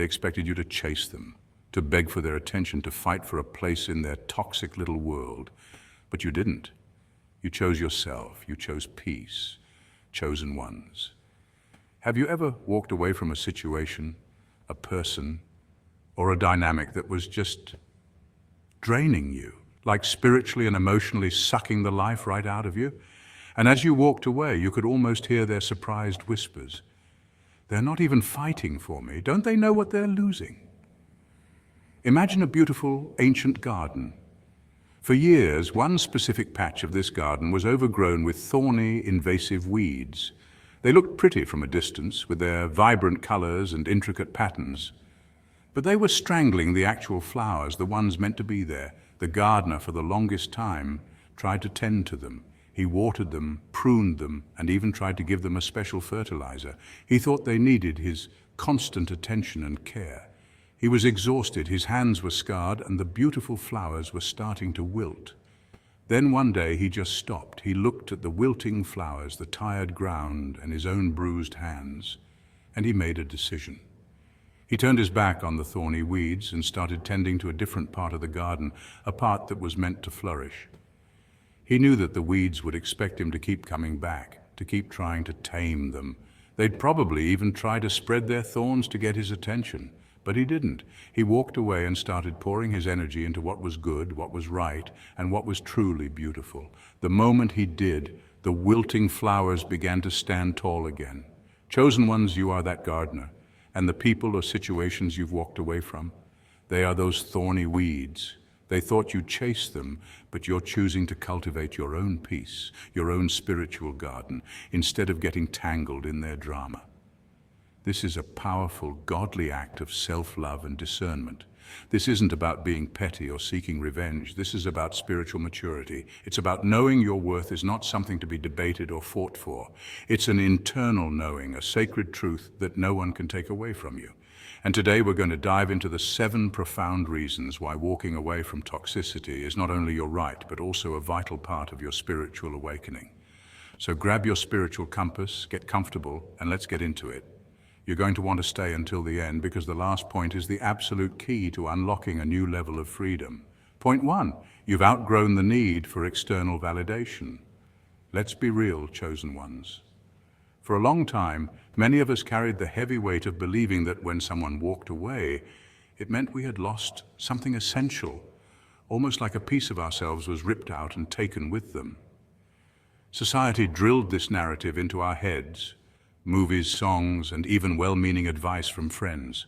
They expected you to chase them, to beg for their attention, to fight for a place in their toxic little world. But you didn't. You chose yourself. You chose peace. Chosen ones. Have you ever walked away from a situation, a person, or a dynamic that was just draining you, like spiritually and emotionally sucking the life right out of you? And as you walked away, you could almost hear their surprised whispers. They're not even fighting for me. Don't they know what they're losing? Imagine a beautiful ancient garden. For years, one specific patch of this garden was overgrown with thorny, invasive weeds. They looked pretty from a distance, with their vibrant colors and intricate patterns. But they were strangling the actual flowers, the ones meant to be there. The gardener, for the longest time, tried to tend to them. He watered them, pruned them, and even tried to give them a special fertilizer. He thought they needed his constant attention and care. He was exhausted, his hands were scarred, and the beautiful flowers were starting to wilt. Then one day he just stopped. He looked at the wilting flowers, the tired ground, and his own bruised hands, and he made a decision. He turned his back on the thorny weeds and started tending to a different part of the garden, a part that was meant to flourish. He knew that the weeds would expect him to keep coming back, to keep trying to tame them. They'd probably even try to spread their thorns to get his attention. But he didn't. He walked away and started pouring his energy into what was good, what was right, and what was truly beautiful. The moment he did, the wilting flowers began to stand tall again. Chosen ones, you are that gardener. And the people or situations you've walked away from, they are those thorny weeds. They thought you'd chase them, but you're choosing to cultivate your own peace, your own spiritual garden, instead of getting tangled in their drama. This is a powerful, godly act of self-love and discernment. This isn't about being petty or seeking revenge. This is about spiritual maturity. It's about knowing your worth is not something to be debated or fought for. It's an internal knowing, a sacred truth that no one can take away from you. And today we're going to dive into the 7 profound reasons why walking away from toxicity is not only your right, but also a vital part of your spiritual awakening. So grab your spiritual compass, get comfortable, and let's get into it. You're going to want to stay until the end because the last point is the absolute key to unlocking a new level of freedom. Point 1, you've outgrown the need for external validation. Let's be real, chosen ones. For a long time, many of us carried the heavy weight of believing that when someone walked away, it meant we had lost something essential, almost like a piece of ourselves was ripped out and taken with them. Society drilled this narrative into our heads. Movies, songs, and even well-meaning advice from friends,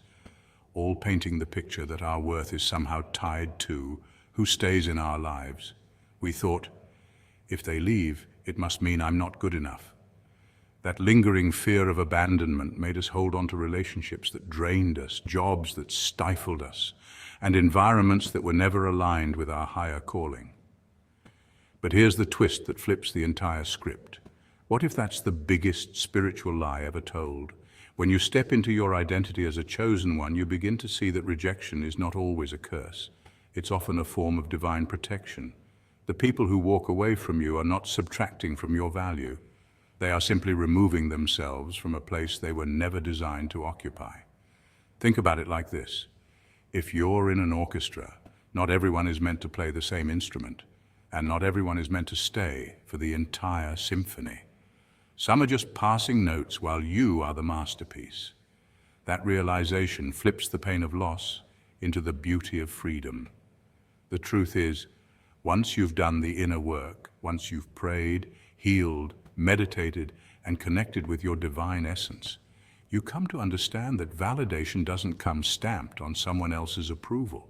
all painting the picture that our worth is somehow tied to who stays in our lives. We thought, if they leave, it must mean I'm not good enough. That lingering fear of abandonment made us hold on to relationships that drained us, jobs that stifled us, and environments that were never aligned with our higher calling. But here's the twist that flips the entire script. What if that's the biggest spiritual lie ever told? When you step into your identity as a chosen one, you begin to see that rejection is not always a curse. It's often a form of divine protection. The people who walk away from you are not subtracting from your value. They are simply removing themselves from a place they were never designed to occupy. Think about it like this. If you're in an orchestra, not everyone is meant to play the same instrument, and not everyone is meant to stay for the entire symphony. Some are just passing notes while you are the masterpiece. That realization flips the pain of loss into the beauty of freedom. The truth is, once you've done the inner work, once you've prayed, healed, meditated, and connected with your divine essence, you come to understand that validation doesn't come stamped on someone else's approval.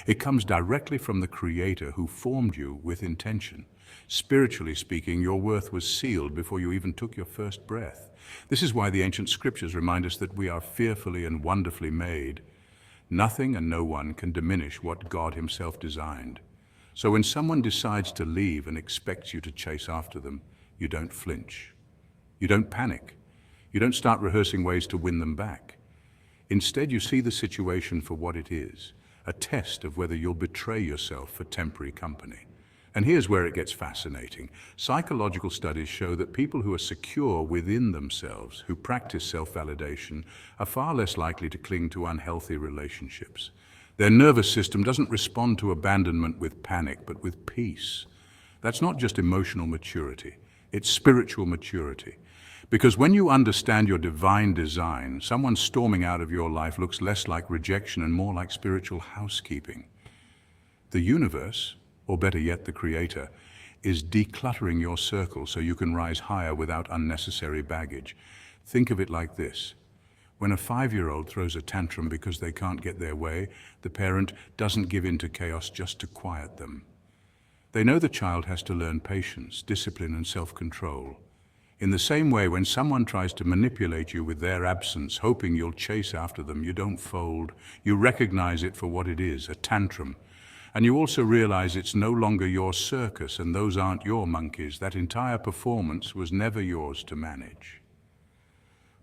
It comes directly from the Creator who formed you with intention. Spiritually speaking, your worth was sealed before you even took your first breath. This is why the ancient scriptures remind us that we are fearfully and wonderfully made. Nothing and no one can diminish what God Himself designed. So when someone decides to leave and expects you to chase after them, you don't flinch. You don't panic. You don't start rehearsing ways to win them back. Instead, you see the situation for what it is, a test of whether you'll betray yourself for temporary company. And here's where it gets fascinating. Psychological studies show that people who are secure within themselves, who practice self-validation, are far less likely to cling to unhealthy relationships. Their nervous system doesn't respond to abandonment with panic, but with peace. That's not just emotional maturity, it's spiritual maturity. Because when you understand your divine design, someone storming out of your life looks less like rejection and more like spiritual housekeeping. The universe, or better yet, the Creator, is decluttering your circle so you can rise higher without unnecessary baggage. Think of it like this. When a 5-year-old throws a tantrum because they can't get their way, the parent doesn't give in to chaos just to quiet them. They know the child has to learn patience, discipline, and self-control. In the same way, when someone tries to manipulate you with their absence, hoping you'll chase after them, you don't fold. You recognize it for what it is, a tantrum. And you also realize it's no longer your circus and those aren't your monkeys. That entire performance was never yours to manage.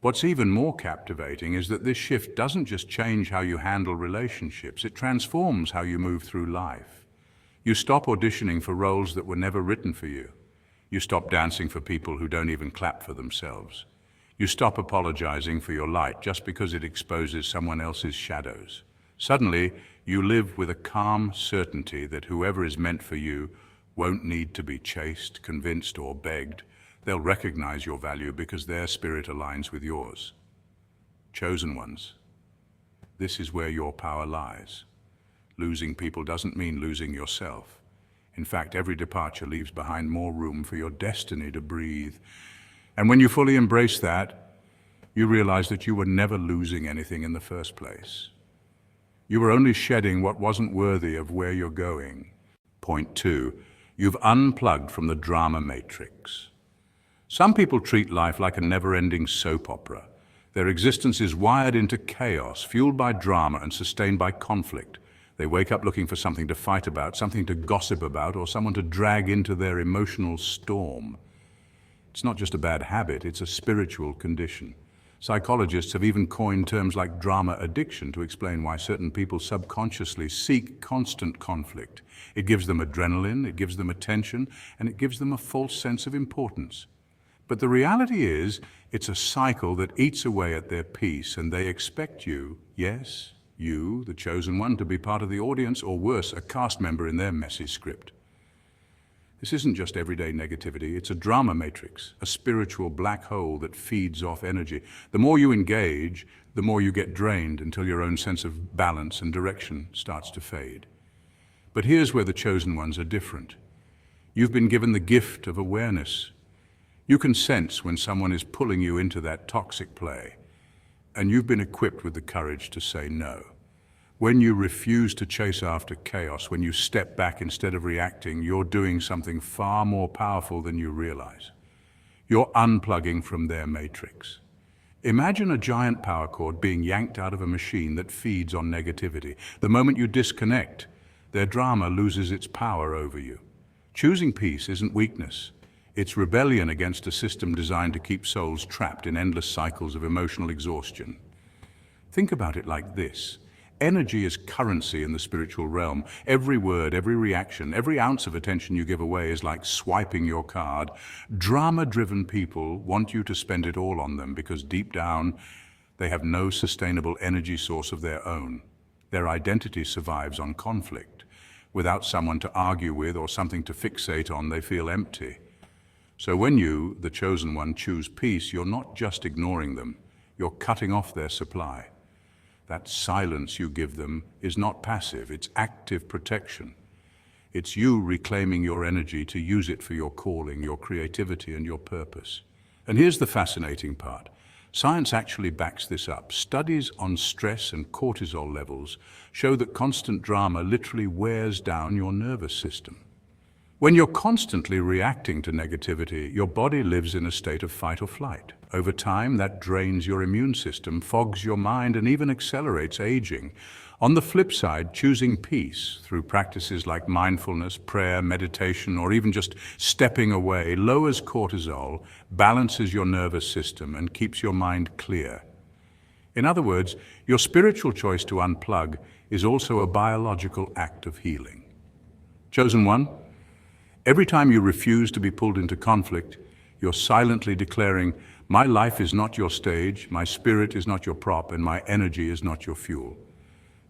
What's even more captivating is that this shift doesn't just change how you handle relationships, it transforms how you move through life. You stop auditioning for roles that were never written for you. You stop dancing for people who don't even clap for themselves. You stop apologizing for your light just because it exposes someone else's shadows. Suddenly, you live with a calm certainty that whoever is meant for you won't need to be chased, convinced, or begged. They'll recognize your value because their spirit aligns with yours. Chosen ones, this is where your power lies. Losing people doesn't mean losing yourself. In fact, every departure leaves behind more room for your destiny to breathe. And when you fully embrace that, you realize that you were never losing anything in the first place. You were only shedding what wasn't worthy of where you're going. Point 2, you've unplugged from the drama matrix. Some people treat life like a never-ending soap opera. Their existence is wired into chaos, fueled by drama and sustained by conflict. They wake up looking for something to fight about, something to gossip about, or someone to drag into their emotional storm. It's not just a bad habit, it's a spiritual condition. Psychologists have even coined terms like drama addiction to explain why certain people subconsciously seek constant conflict. It gives them adrenaline, it gives them attention, and it gives them a false sense of importance. But the reality is, it's a cycle that eats away at their peace, and they expect you, yes, you, the chosen one, to be part of the audience, or worse, a cast member in their messy script. This isn't just everyday negativity, it's a drama matrix, a spiritual black hole that feeds off energy. The more you engage, the more you get drained until your own sense of balance and direction starts to fade. But here's where the chosen ones are different. You've been given the gift of awareness. You can sense when someone is pulling you into that toxic play, and you've been equipped with the courage to say no. When you refuse to chase after chaos, when you step back instead of reacting, you're doing something far more powerful than you realize. You're unplugging from their matrix. Imagine a giant power cord being yanked out of a machine that feeds on negativity. The moment you disconnect, their drama loses its power over you. Choosing peace isn't weakness. It's rebellion against a system designed to keep souls trapped in endless cycles of emotional exhaustion. Think about it like this. Energy is currency in the spiritual realm. Every word, every reaction, every ounce of attention you give away is like swiping your card. Drama-driven people want you to spend it all on them because deep down, they have no sustainable energy source of their own. Their identity survives on conflict. Without someone to argue with or something to fixate on, they feel empty. So when you, the chosen one, choose peace, you're not just ignoring them, you're cutting off their supply. That silence you give them is not passive, it's active protection. It's you reclaiming your energy to use it for your calling, your creativity, and your purpose. And here's the fascinating part. Science actually backs this up. Studies on stress and cortisol levels show that constant drama literally wears down your nervous system. When you're constantly reacting to negativity, your body lives in a state of fight or flight. Over time, that drains your immune system, fogs your mind, and even accelerates aging. On the flip side, choosing peace through practices like mindfulness, prayer, meditation, or even just stepping away lowers cortisol, balances your nervous system, and keeps your mind clear. In other words, your spiritual choice to unplug is also a biological act of healing. Chosen one, Every time you refuse to be pulled into conflict, you're silently declaring, my life is not your stage, my spirit is not your prop, and my energy is not your fuel.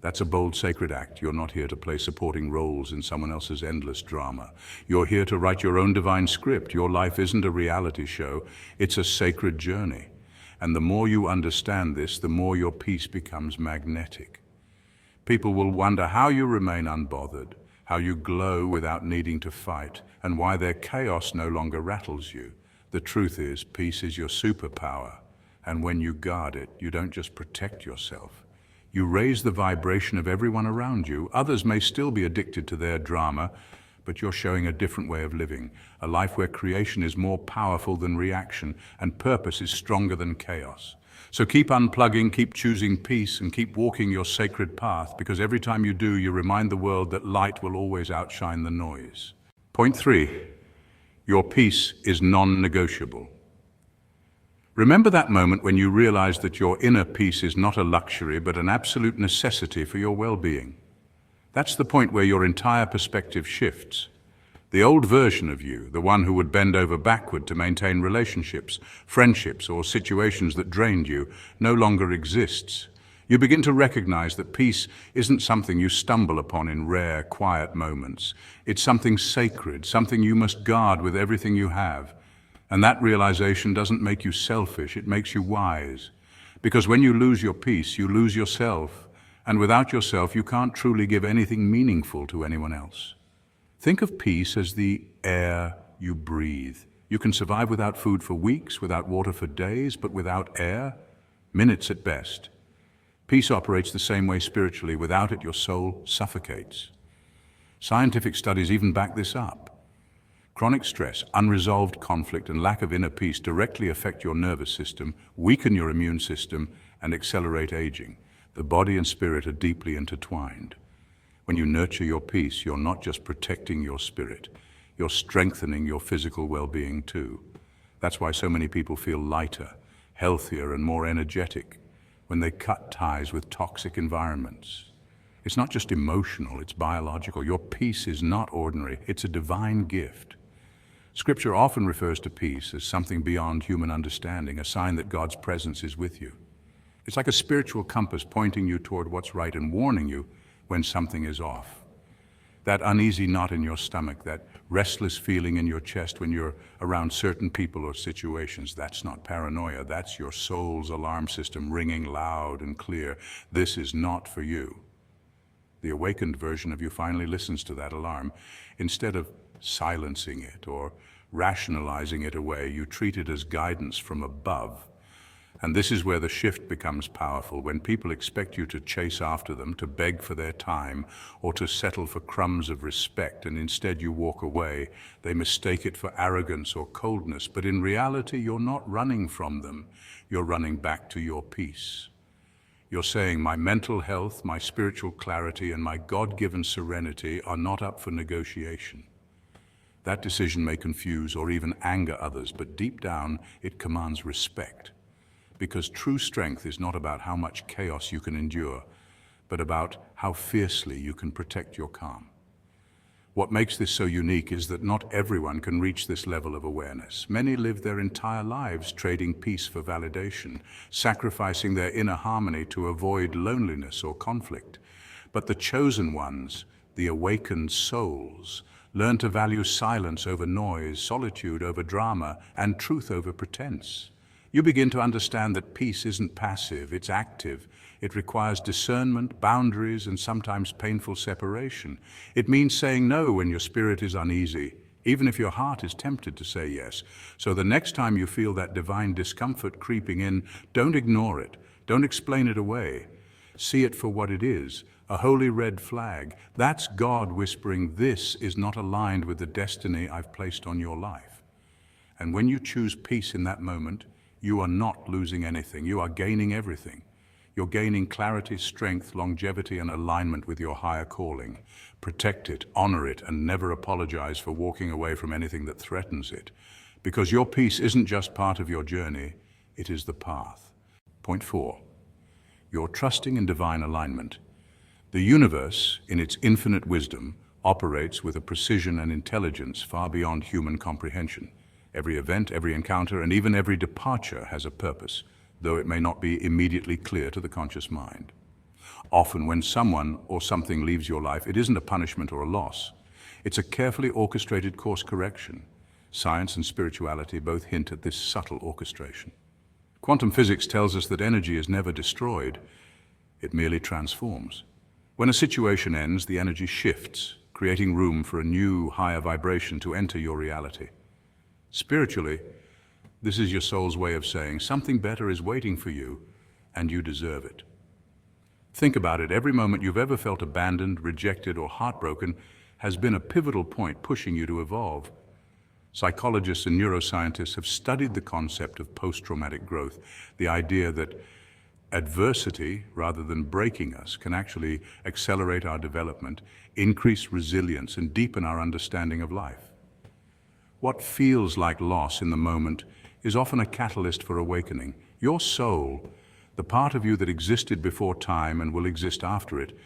That's a bold, sacred act. You're not here to play supporting roles in someone else's endless drama. You're here to write your own divine script. Your life isn't a reality show, it's a sacred journey. And the more you understand this, the more your peace becomes magnetic. People will wonder how you remain unbothered, how you glow without needing to fight, and why their chaos no longer rattles you. The truth is, peace is your superpower. And when you guard it, you don't just protect yourself. You raise the vibration of everyone around you. Others may still be addicted to their drama, but you're showing a different way of living, a life where creation is more powerful than reaction and purpose is stronger than chaos. So keep unplugging, keep choosing peace, and keep walking your sacred path, because every time you do, you remind the world that light will always outshine the noise. Point 3, your peace is non-negotiable. Remember that moment when you realized that your inner peace is not a luxury, but an absolute necessity for your well-being. That's the point where your entire perspective shifts. The old version of you, the one who would bend over backward to maintain relationships, friendships, or situations that drained you, no longer exists. You begin to recognize that peace isn't something you stumble upon in rare, quiet moments. It's something sacred, something you must guard with everything you have. And that realization doesn't make you selfish, it makes you wise. Because when you lose your peace, you lose yourself. And without yourself, you can't truly give anything meaningful to anyone else. Think of peace as the air you breathe. You can survive without food for weeks, without water for days, but without air, minutes at best. Peace operates the same way spiritually. Without it, your soul suffocates. Scientific studies even back this up. Chronic stress, unresolved conflict, and lack of inner peace directly affect your nervous system, weaken your immune system, and accelerate aging. The body and spirit are deeply intertwined. When you nurture your peace, you're not just protecting your spirit, you're strengthening your physical well-being too. That's why so many people feel lighter, healthier, and more energetic when they cut ties with toxic environments. It's not just emotional, it's biological. Your peace is not ordinary, it's a divine gift. Scripture often refers to peace as something beyond human understanding, a sign that God's presence is with you. It's like a spiritual compass pointing you toward what's right and warning you when something is off. That uneasy knot in your stomach, that restless feeling in your chest when you're around certain people or situations, that's not paranoia, that's your soul's alarm system ringing loud and clear. This is not for you. The awakened version of you finally listens to that alarm. Instead of silencing it or rationalizing it away, you treat it as guidance from above. And this is where the shift becomes powerful, when people expect you to chase after them, to beg for their time, or to settle for crumbs of respect, and instead you walk away. They mistake it for arrogance or coldness, but in reality, you're not running from them. You're running back to your peace. You're saying, my mental health, my spiritual clarity, and my God-given serenity are not up for negotiation. That decision may confuse or even anger others, but deep down, it commands respect. Because true strength is not about how much chaos you can endure, but about how fiercely you can protect your calm. What makes this so unique is that not everyone can reach this level of awareness. Many live their entire lives trading peace for validation, sacrificing their inner harmony to avoid loneliness or conflict. But the chosen ones, the awakened souls, learn to value silence over noise, solitude over drama, and truth over pretense. You begin to understand that peace isn't passive, it's active. It requires discernment, boundaries, and sometimes painful separation. It means saying no when your spirit is uneasy, even if your heart is tempted to say yes. So the next time you feel that divine discomfort creeping in, don't ignore it. Don't explain it away. See it for what it is, a holy red flag. That's God whispering, this is not aligned with the destiny I've placed on your life. And when you choose peace in that moment, you are not losing anything, you are gaining everything. You're gaining clarity, strength, longevity, and alignment with your higher calling. Protect it, honor it, and never apologize for walking away from anything that threatens it. Because your peace isn't just part of your journey, it is the path. Point 4, you're trusting in divine alignment. The universe, in its infinite wisdom, operates with a precision and intelligence far beyond human comprehension. Every event, every encounter, and even every departure has a purpose, though it may not be immediately clear to the conscious mind. Often when someone or something leaves your life, it isn't a punishment or a loss. It's a carefully orchestrated course correction. Science and spirituality both hint at this subtle orchestration. Quantum physics tells us that energy is never destroyed, it merely transforms. When a situation ends, the energy shifts, creating room for a new, higher vibration to enter your reality. Spiritually, this is your soul's way of saying something better is waiting for you, and you deserve it. Think about it. Every moment you've ever felt abandoned, rejected, or heartbroken has been a pivotal point pushing you to evolve. Psychologists and neuroscientists have studied the concept of post-traumatic growth, the idea that adversity, rather than breaking us, can actually accelerate our development, increase resilience, and deepen our understanding of life. What feels like loss in the moment is often a catalyst for awakening. Your soul, the part of you that existed before time and will exist after it,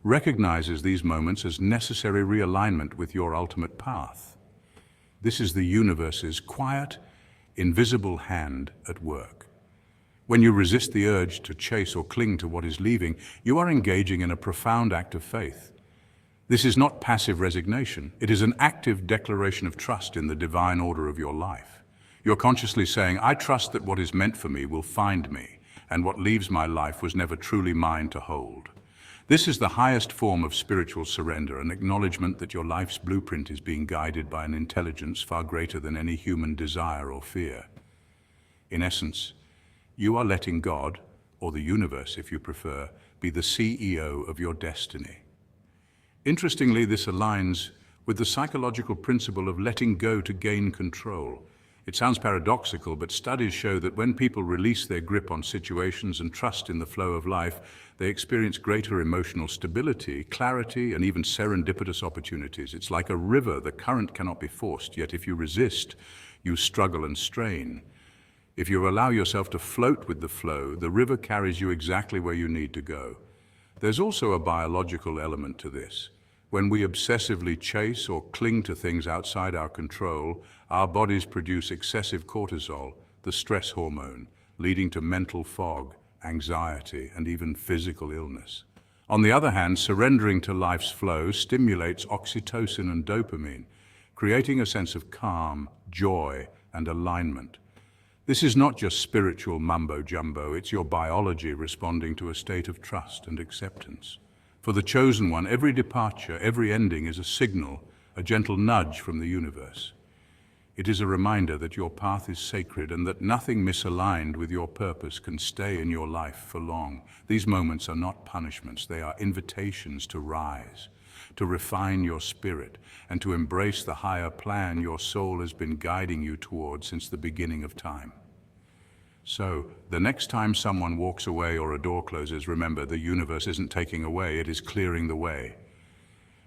recognizes these moments as necessary realignment with your ultimate path. This is the universe's quiet, invisible hand at work. When you resist the urge to chase or cling to what is leaving, you are engaging in a profound act of faith. This is not passive resignation. It is an active declaration of trust in the divine order of your life. You're consciously saying, I trust that what is meant for me will find me, and what leaves my life was never truly mine to hold. This is the highest form of spiritual surrender, an acknowledgement that your life's blueprint is being guided by an intelligence far greater than any human desire or fear. In essence, you are letting God, or the universe if you prefer, be the CEO of your destiny. Interestingly, this aligns with the psychological principle of letting go to gain control. It sounds paradoxical, but studies show that when people release their grip on situations and trust in the flow of life, they experience greater emotional stability, clarity, and even serendipitous opportunities. It's like a river. The current cannot be forced, yet if you resist, you struggle and strain. If you allow yourself to float with the flow, the river carries you exactly where you need to go. There's also a biological element to this. When we obsessively chase or cling to things outside our control, our bodies produce excessive cortisol, the stress hormone, leading to mental fog, anxiety, and even physical illness. On the other hand, surrendering to life's flow stimulates oxytocin and dopamine, creating a sense of calm, joy, and alignment. This is not just spiritual mumbo-jumbo, it's your biology responding to a state of trust and acceptance. For the chosen one, every departure, every ending is a signal, a gentle nudge from the universe. It is a reminder that your path is sacred and that nothing misaligned with your purpose can stay in your life for long. These moments are not punishments, they are invitations to rise, to refine your spirit, and to embrace the higher plan your soul has been guiding you toward since the beginning of time. So, the next time someone walks away or a door closes, remember, the universe isn't taking away, it is clearing the way.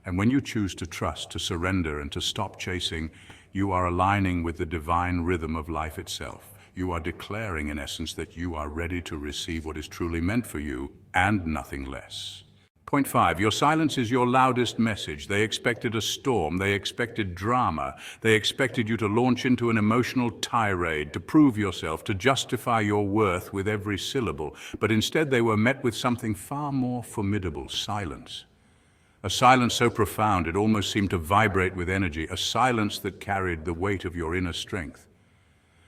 And when you choose to trust, to surrender, and to stop chasing, you are aligning with the divine rhythm of life itself. You are declaring, in essence, that you are ready to receive what is truly meant for you, and nothing less. Point 5, your silence is your loudest message. They expected a storm, they expected drama, they expected you to launch into an emotional tirade, to prove yourself, to justify your worth with every syllable. But instead they were met with something far more formidable, silence. A silence so profound it almost seemed to vibrate with energy, a silence that carried the weight of your inner strength.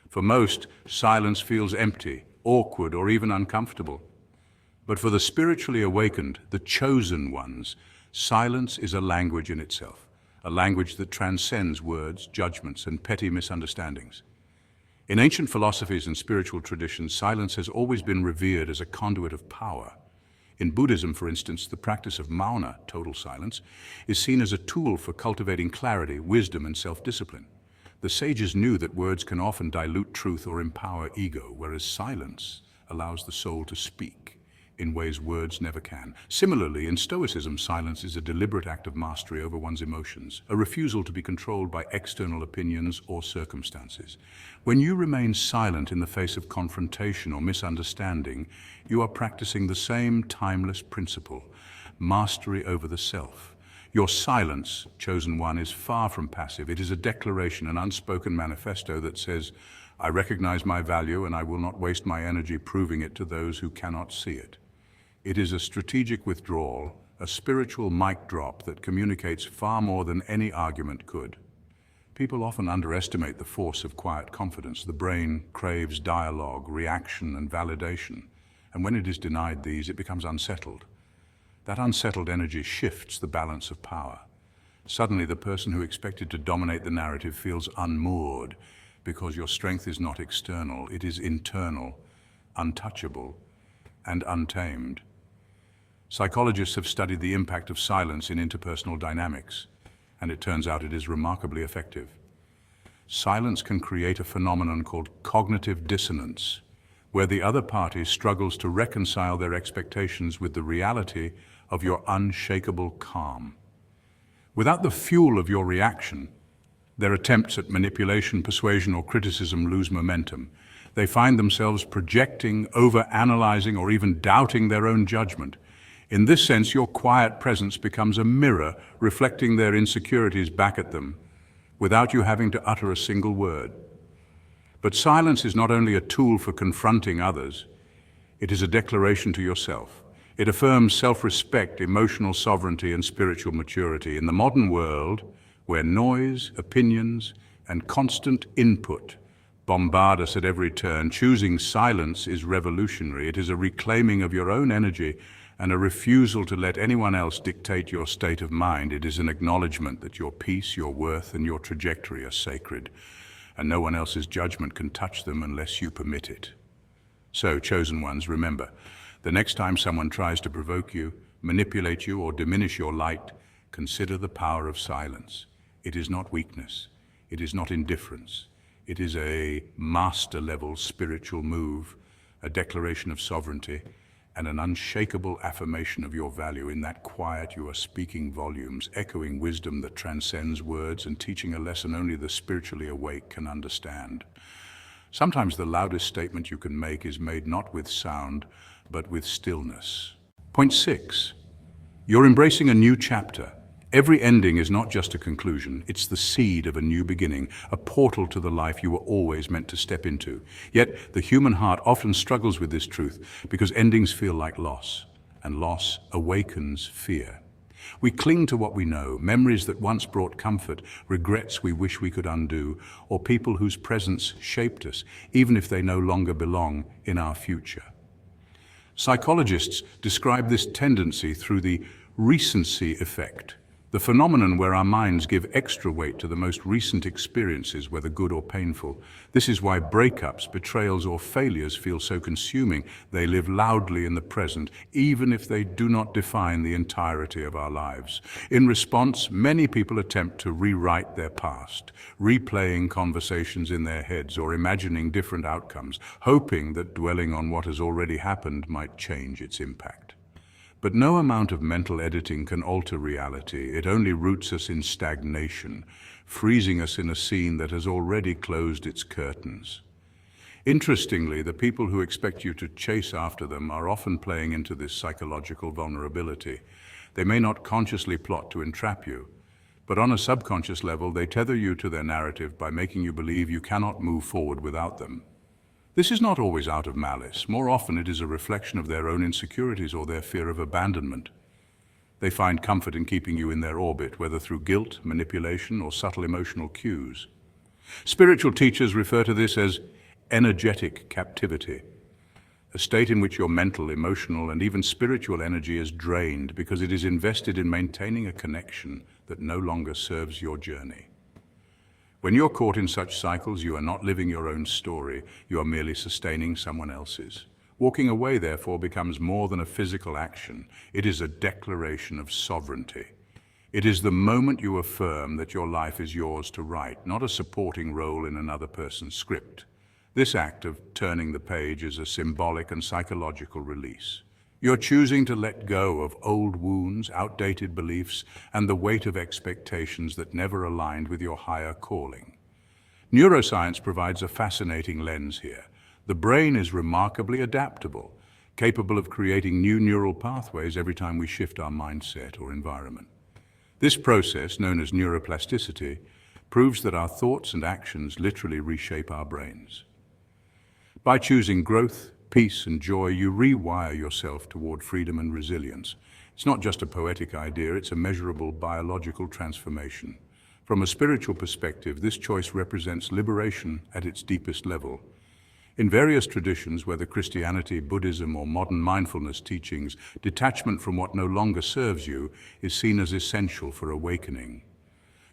For most, silence feels empty, awkward, or even uncomfortable. But for the spiritually awakened, the chosen ones, silence is a language in itself, a language that transcends words, judgments, and petty misunderstandings. In ancient philosophies and spiritual traditions, silence has always been revered as a conduit of power. In Buddhism, for instance, the practice of mauna, total silence, is seen as a tool for cultivating clarity, wisdom, and self-discipline. The sages knew that words can often dilute truth or empower ego, whereas silence allows the soul to speak in ways words never can. Similarly, in Stoicism, silence is a deliberate act of mastery over one's emotions, a refusal to be controlled by external opinions or circumstances. When you remain silent in the face of confrontation or misunderstanding, you are practicing the same timeless principle, mastery over the self. Your silence, chosen one, is far from passive. It is a declaration, an unspoken manifesto that says, I recognize my value and I will not waste my energy proving it to those who cannot see it. It is a strategic withdrawal, a spiritual mic drop that communicates far more than any argument could. People often underestimate the force of quiet confidence. The brain craves dialogue, reaction, and validation. And when it is denied these, it becomes unsettled. That unsettled energy shifts the balance of power. Suddenly, the person who expected to dominate the narrative feels unmoored because your strength is not external, it is internal, untouchable, and untamed. Psychologists have studied the impact of silence in interpersonal dynamics, and it turns out it is remarkably effective. Silence can create a phenomenon called cognitive dissonance, where the other party struggles to reconcile their expectations with the reality of your unshakable calm. Without the fuel of your reaction, their attempts at manipulation, persuasion, or criticism lose momentum. They find themselves projecting, over-analyzing, or even doubting their own judgment. In this sense, your quiet presence becomes a mirror reflecting their insecurities back at them, without you having to utter a single word. But silence is not only a tool for confronting others, it is a declaration to yourself. It affirms self-respect, emotional sovereignty, and spiritual maturity. In the modern world, where noise, opinions, and constant input bombard us at every turn, choosing silence is revolutionary. It is a reclaiming of your own energy and a refusal to let anyone else dictate your state of mind. It is an acknowledgement that your peace, your worth, and your trajectory are sacred, and no one else's judgment can touch them unless you permit it. So, chosen ones, remember, the next time someone tries to provoke you, manipulate you, or diminish your light, consider the power of silence. It is not weakness. It is not indifference. It is a master-level spiritual move, a declaration of sovereignty, and an unshakable affirmation of your value. In that quiet, you are speaking volumes, echoing wisdom that transcends words and teaching a lesson only the spiritually awake can understand. Sometimes the loudest statement you can make is made not with sound, but with stillness. Point 6. You're embracing a new chapter. Every ending is not just a conclusion, it's the seed of a new beginning, a portal to the life you were always meant to step into. Yet, the human heart often struggles with this truth because endings feel like loss, and loss awakens fear. We cling to what we know, memories that once brought comfort, regrets we wish we could undo, or people whose presence shaped us, even if they no longer belong in our future. Psychologists describe this tendency through the recency effect, the phenomenon where our minds give extra weight to the most recent experiences, whether good or painful. This is why breakups, betrayals, or failures feel so consuming. They live loudly in the present, even if they do not define the entirety of our lives. In response, many people attempt to rewrite their past, replaying conversations in their heads or imagining different outcomes, hoping that dwelling on what has already happened might change its impact. But no amount of mental editing can alter reality. It only roots us in stagnation, freezing us in a scene that has already closed its curtains. Interestingly, the people who expect you to chase after them are often playing into this psychological vulnerability. They may not consciously plot to entrap you, but on a subconscious level, they tether you to their narrative by making you believe you cannot move forward without them. This is not always out of malice. More often it is a reflection of their own insecurities or their fear of abandonment. They find comfort in keeping you in their orbit, whether through guilt, manipulation, or subtle emotional cues. Spiritual teachers refer to this as energetic captivity, a state in which your mental, emotional, and even spiritual energy is drained because it is invested in maintaining a connection that no longer serves your journey. When you're caught in such cycles, you are not living your own story, you are merely sustaining someone else's. Walking away, therefore, becomes more than a physical action. It is a declaration of sovereignty. It is the moment you affirm that your life is yours to write, not a supporting role in another person's script. This act of turning the page is a symbolic and psychological release. You're choosing to let go of old wounds, outdated beliefs, and the weight of expectations that never aligned with your higher calling. Neuroscience provides a fascinating lens here. The brain is remarkably adaptable, capable of creating new neural pathways every time we shift our mindset or environment. This process, known as neuroplasticity, proves that our thoughts and actions literally reshape our brains. By choosing growth, peace, and joy, you rewire yourself toward freedom and resilience. It's not just a poetic idea, it's a measurable biological transformation. From a spiritual perspective, this choice represents liberation at its deepest level. In various traditions, whether Christianity, Buddhism, or modern mindfulness teachings, detachment from what no longer serves you is seen as essential for awakening.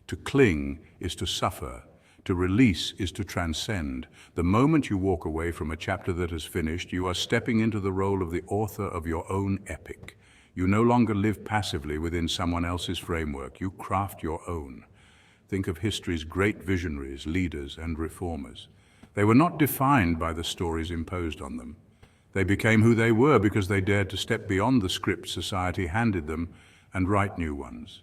To cling is to suffer. To release is to transcend. The moment you walk away from a chapter that has finished, you are stepping into the role of the author of your own epic. You no longer live passively within someone else's framework. You craft your own. Think of history's great visionaries, leaders, and reformers. They were not defined by the stories imposed on them. They became who they were because they dared to step beyond the script society handed them and write new ones.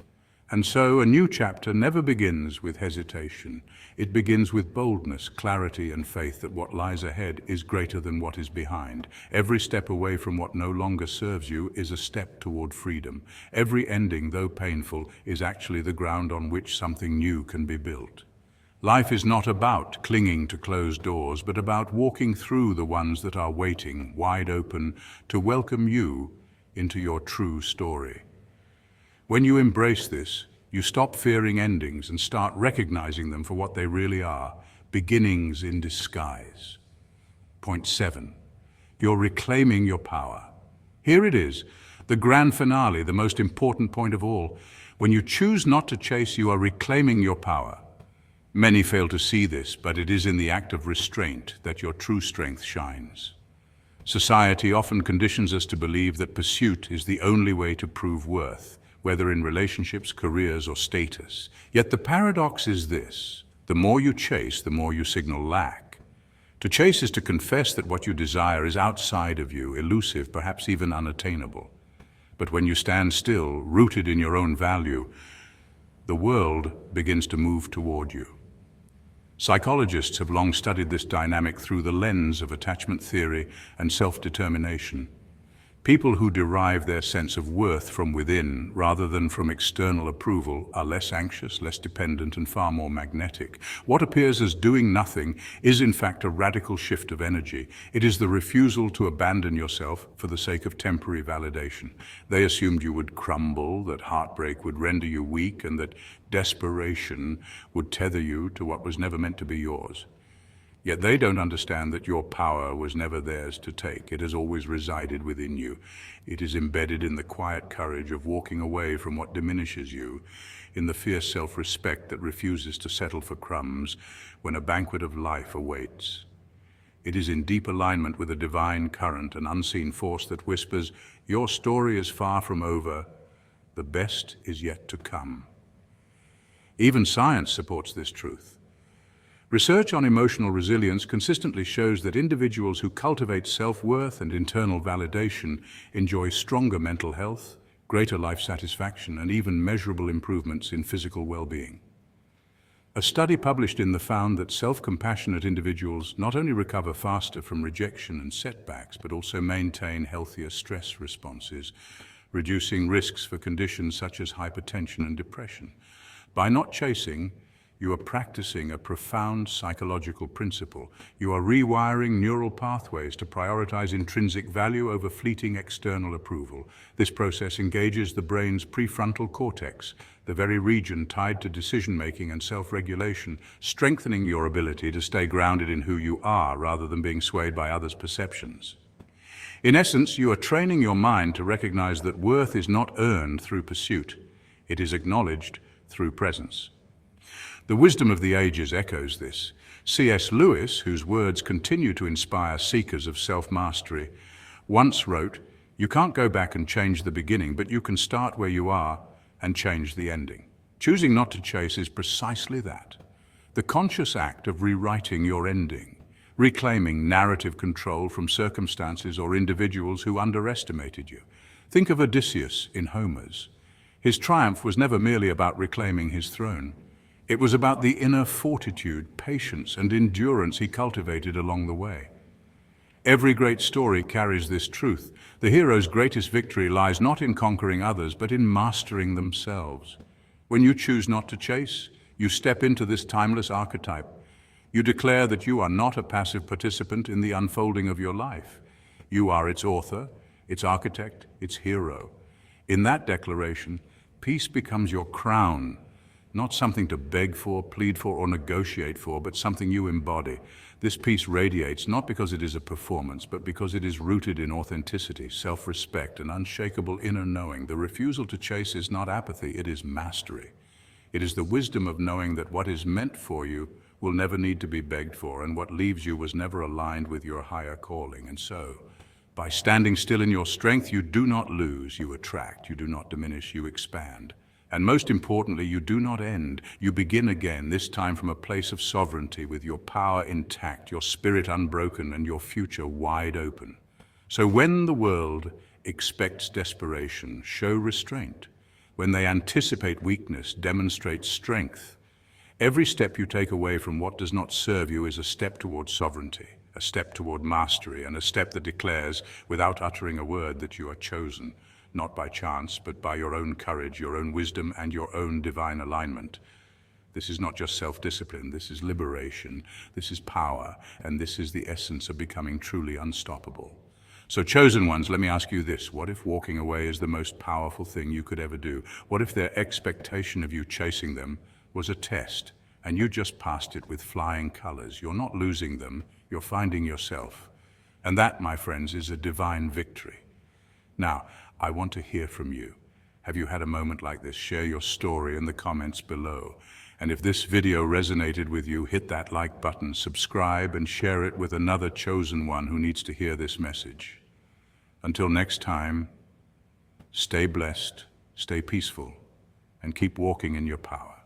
And so a new chapter never begins with hesitation. It begins with boldness, clarity, and faith that what lies ahead is greater than what is behind. Every step away from what no longer serves you is a step toward freedom. Every ending, though painful, is actually the ground on which something new can be built. Life is not about clinging to closed doors, but about walking through the ones that are waiting, wide open, to welcome you into your true story. When you embrace this, you stop fearing endings and start recognizing them for what they really are, beginnings in disguise. Point 7. You're reclaiming your power. Here it is, the grand finale, the most important point of all. When you choose not to chase, you are reclaiming your power. Many fail to see this, but it is in the act of restraint that your true strength shines. Society often conditions us to believe that pursuit is the only way to prove worth, whether in relationships, careers, or status. Yet the paradox is this: the more you chase, the more you signal lack. To chase is to confess that what you desire is outside of you, elusive, perhaps even unattainable. But when you stand still, rooted in your own value, the world begins to move toward you. Psychologists have long studied this dynamic through the lens of attachment theory and self-determination. People who derive their sense of worth from within rather than from external approval are less anxious, less dependent, and far more magnetic. What appears as doing nothing is in fact a radical shift of energy. It is the refusal to abandon yourself for the sake of temporary validation. They assumed you would crumble, that heartbreak would render you weak, and that desperation would tether you to what was never meant to be yours. Yet they don't understand that your power was never theirs to take. It has always resided within you. It is embedded in the quiet courage of walking away from what diminishes you, in the fierce self-respect that refuses to settle for crumbs when a banquet of life awaits. It is in deep alignment with a divine current, an unseen force that whispers, "Your story is far from over. The best is yet to come." Even science supports this truth. Research on emotional resilience consistently shows that individuals who cultivate self-worth and internal validation enjoy stronger mental health, greater life satisfaction, and even measurable improvements in physical well-being. A study published in The found that self-compassionate individuals not only recover faster from rejection and setbacks, but also maintain healthier stress responses, reducing risks for conditions such as hypertension and depression. By not chasing, you are practicing a profound psychological principle. You are rewiring neural pathways to prioritize intrinsic value over fleeting external approval. This process engages the brain's prefrontal cortex, the very region tied to decision-making and self-regulation, strengthening your ability to stay grounded in who you are rather than being swayed by others' perceptions. In essence, you are training your mind to recognize that worth is not earned through pursuit. It is acknowledged through presence. The wisdom of the ages echoes this. C.S. Lewis, whose words continue to inspire seekers of self-mastery, once wrote, "You can't go back and change the beginning, but you can start where you are and change the ending." Choosing not to chase is precisely that. The conscious act of rewriting your ending, reclaiming narrative control from circumstances or individuals who underestimated you. Think of Odysseus in Homer's. His triumph was never merely about reclaiming his throne. It was about the inner fortitude, patience, and endurance he cultivated along the way. Every great story carries this truth. The hero's greatest victory lies not in conquering others, but in mastering themselves. When you choose not to chase, you step into this timeless archetype. You declare that you are not a passive participant in the unfolding of your life. You are its author, its architect, its hero. In that declaration, peace becomes your crown, not something to beg for, plead for, or negotiate for, but something you embody. This peace radiates not because it is a performance, but because it is rooted in authenticity, self-respect, and unshakable inner knowing. The refusal to chase is not apathy, it is mastery. It is the wisdom of knowing that what is meant for you will never need to be begged for, and what leaves you was never aligned with your higher calling. And so, by standing still in your strength, you do not lose, you attract. You do not diminish, you expand. And most importantly, you do not end. You begin again, this time from a place of sovereignty, with your power intact, your spirit unbroken, and your future wide open. So when the world expects desperation, show restraint. When they anticipate weakness, demonstrate strength. Every step you take away from what does not serve you is a step toward sovereignty, a step toward mastery, and a step that declares, without uttering a word, that you are chosen, not by chance, but by your own courage, your own wisdom, and your own divine alignment. This is not just self-discipline, this is liberation, this is power, and this is the essence of becoming truly unstoppable. So chosen ones, let me ask you this. What if walking away is the most powerful thing you could ever do? What if their expectation of you chasing them was a test, and you just passed it with flying colors? You're not losing them, you're finding yourself. And that, my friends, is a divine victory. Now, I want to hear from you. Have you had a moment like this? Share your story in the comments below. And if this video resonated with you, hit that like button, subscribe, and share it with another chosen one who needs to hear this message. Until next time, stay blessed, stay peaceful, and keep walking in your power.